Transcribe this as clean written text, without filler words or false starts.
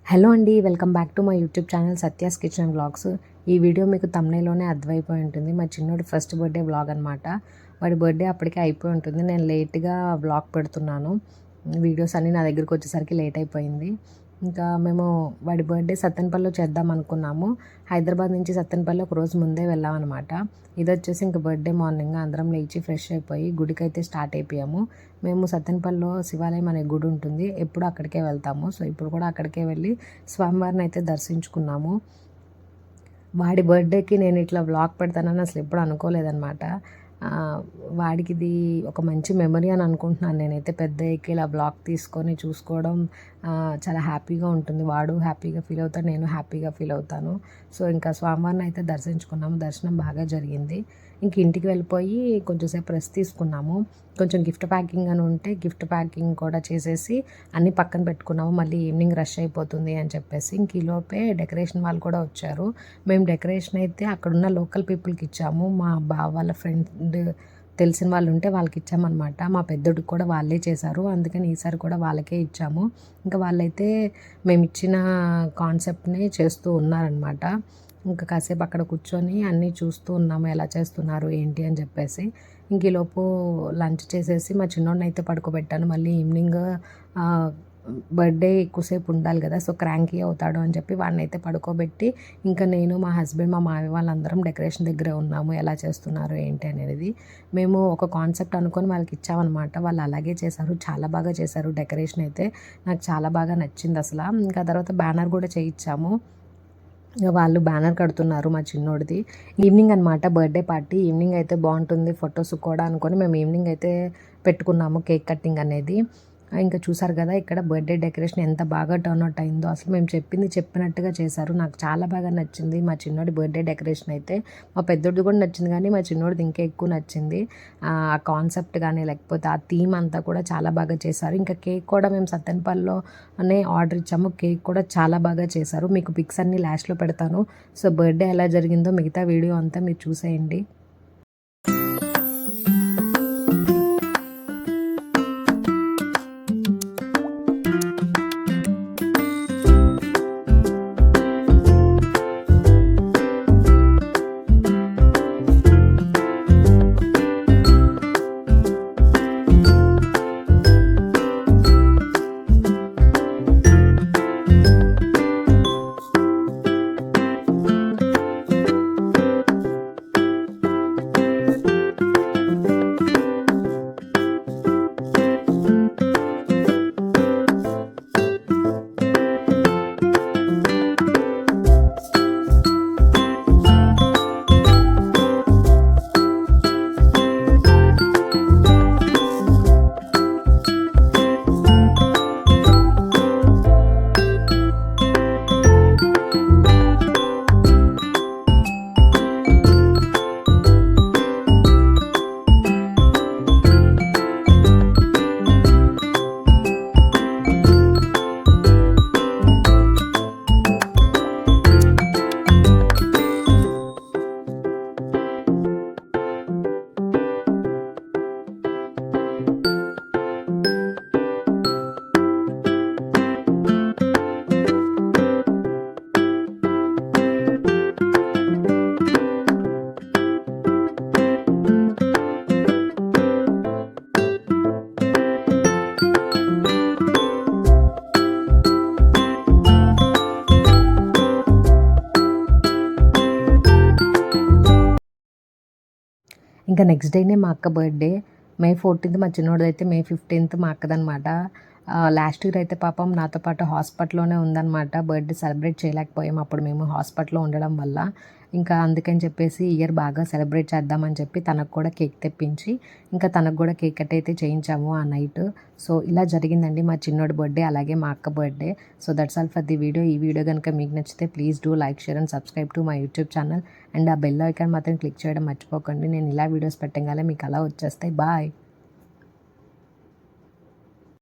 Hello అండి, welcome back to my YouTube channel Satya's kitchen and vlogs. ఈ video మీకు థంబ్నెయిల్‌లోనే అర్థమైపోయి ఉంటుంది. మా చిన్నోడి ఫస్ట్ బర్త్డే వ్లాగ్ అనమాట. వాడి బర్త్డే అప్పటికే అయిపోయి ఉంటుంది. నేను లేట్‌గా వ్లాగ్ పెడుతున్నాను. వీడియోస్ అన్నీ నా దగ్గరికి వచ్చేసరికి లేట్ అయిపోయింది. ఇంకా మేము వాడి బర్త్డే సత్తెనపల్లిలో చేద్దాం అనుకున్నాము. హైదరాబాద్ నుంచి సత్తెనపల్లి ఒక రోజు ముందే వెళ్ళామన్నమాట. ఇదొచ్చేసి ఇంక బర్త్డే మార్నింగ్ అందరం లేచి ఫ్రెష్ అయిపోయి గుడికైతే స్టార్ట్ అయిపోయాము. మేము సత్తెనపల్లిలో శివాలయం అనే గుడి ఉంటుంది. ఎప్పుడు అక్కడికే వెళ్తాము. సో ఇప్పుడు కూడా అక్కడికే వెళ్ళి స్వామివారిని అయితే దర్శించుకున్నాము. వాడి బర్త్డేకి నేను ఇట్లా వ్లాగ్ పెడతానని అసలు ఎప్పుడు అనుకోలేదన్నమాట. వాడికి ఇది ఒక మంచి మెమరీ అని అనుకుంటున్నాను నేనైతే. పెద్ద అయ్యాక ఇలా వ్లాగ్ తీసుకొని చూసుకోవడం చాలా హ్యాపీగా ఉంటుంది. వాడు హ్యాపీగా ఫీల్ అవుతాడు, నేను హ్యాపీగా ఫీల్ అవుతాను. సో ఇంకా స్వామివారిని అయితే దర్శించుకున్నాము. దర్శనం బాగా జరిగింది. ఇంక ఇంటికి వెళ్ళిపోయి కొంచెంసేపు రెస్ట్ తీసుకున్నాము. కొంచెం గిఫ్ట్ ప్యాకింగ్ అని ఉంటే గిఫ్ట్ ప్యాకింగ్ కూడా చేసేసి అన్నీ పక్కన పెట్టుకున్నాము. మళ్ళీ ఈవినింగ్ రష్ అయిపోతుంది అని చెప్పేసి ఇంక ఈలోపే డెకరేషన్ వాళ్ళు కూడా వచ్చారు. మేము డెకరేషన్ అయితే అక్కడున్న లోకల్ పీపుల్కి ఇచ్చాము. మా బావ వాళ్ళ ఫ్రెండ్ తెలిసిన వాళ్ళు ఉంటే వాళ్ళకి ఇచ్చామన్నమాట. మా పెద్దోడికి కూడా వాళ్ళే చేశారు. అందుకని ఈసారి కూడా వాళ్ళకే ఇచ్చాము. ఇంకా వాళ్ళైతే మేము ఇచ్చిన కాన్సెప్ట్ని చేస్తూ ఉన్నారనమాట. ఇంకా కాసేపు అక్కడ కూర్చొని అన్నీ చూస్తూ ఉన్నాము, ఎలా చేస్తున్నారు ఏంటి అని చెప్పేసి. ఇంక ఈలోపు లంచ్ చేసేసి మా చిన్నోడిని అయితే పడుకోబెట్టాను. మళ్ళీ ఈవినింగ్ బర్త్డే ఎక్కువసేపు ఉండాలి కదా, సో క్రాంకీ అవుతాడు అని చెప్పి వాడిని అయితే పడుకోబెట్టి ఇంకా నేను, మా హస్బెండ్, మా మామయ్య వాళ్ళందరం డెకరేషన్ దగ్గరే ఉన్నాము. ఎలా చేస్తున్నారు ఏంటి అనేది మేము ఒక కాన్సెప్ట్ అనుకొని వాళ్ళకి ఇచ్చామన్నమాట. వాళ్ళు అలాగే చేశారు, చాలా బాగా చేశారు డెకరేషన్ అయితే. నాకు చాలా బాగా నచ్చింది అసలు. ఇంకా తర్వాత బ్యానర్ కూడా చేయించాము. వాళ్ళు బ్యానర్ కడుతున్నారు మా చిన్నోడిది. ఈవినింగ్ అనమాట బర్త్డే పార్టీ. ఈవినింగ్ అయితే బాగుంటుంది ఫొటోస్ కూడా అనుకొని మేము ఈవినింగ్ అయితే పెట్టుకున్నాము కేక్ కటింగ్ అనేది. ఇంకా చూసారు కదా ఇక్కడ బర్త్డే డెకరేషన్ ఎంత బాగా టర్న్ అవుట్ అయిందో. అసలు మేము చెప్పింది చెప్పినట్టుగా చేశారు. నాకు చాలా బాగా నచ్చింది మా చిన్నోడి బర్త్డే డెకరేషన్ అయితే. మా పెద్దోడిది కూడా నచ్చింది కానీ మా చిన్నోడిది ఇంకా ఎక్కువ నచ్చింది. ఆ కాన్సెప్ట్ కానీ లేకపోతే ఆ థీమ్ అంతా కూడా చాలా బాగా చేశారు. ఇంకా కేక్ కూడా మేము సత్తెనపల్లిలోనే ఆర్డర్ ఇచ్చాము. కేక్ కూడా చాలా బాగా చేశారు. మీకు పిక్స్ అన్నీ లాస్ట్లో పెడతాను. సో బర్త్డే ఎలా జరిగిందో మిగతా వీడియో అంతా మీరు చూసేయండి. ఇంకా నెక్స్ట్ డేనే మా అక్క బర్త్డే. మే 14th మా చిన్నోడిదైతే మే 15th మా అక్కదనమాట. లాస్ట్ ఇయర్ అయితే పాపం నాతో పాటు హాస్పిటల్లోనే ఉందన్నమాట. బర్త్డే సెలబ్రేట్ చేయలేకపోయాం అప్పుడు మేము హాస్పిటల్లో ఉండడం వల్ల. ఇంకా అందుకని చెప్పేసి ఇయర్ బాగా సెలబ్రేట్ చేద్దామని చెప్పి తనకు కూడా కేక్ తెప్పించి ఇంకా తనకు కూడా కేక్ కట్ అయితే చేయించాము ఆ నైట్. సో ఇలా జరిగిందండి మా చిన్నోడి బర్త్డే అలాగే మా అక్క birthday. So that's all for the video. ఈ వీడియో కనుక మీకు నచ్చితే please do like, share and subscribe to my YouTube channel. And ఆ బెల్ ఐకాన్ మాత్రం క్లిక్ చేయడం మర్చిపోకండి. నేను ఇలా వీడియోస్ పెట్టగానే మీకు అలా వచ్చేస్తాయి. బాయ్.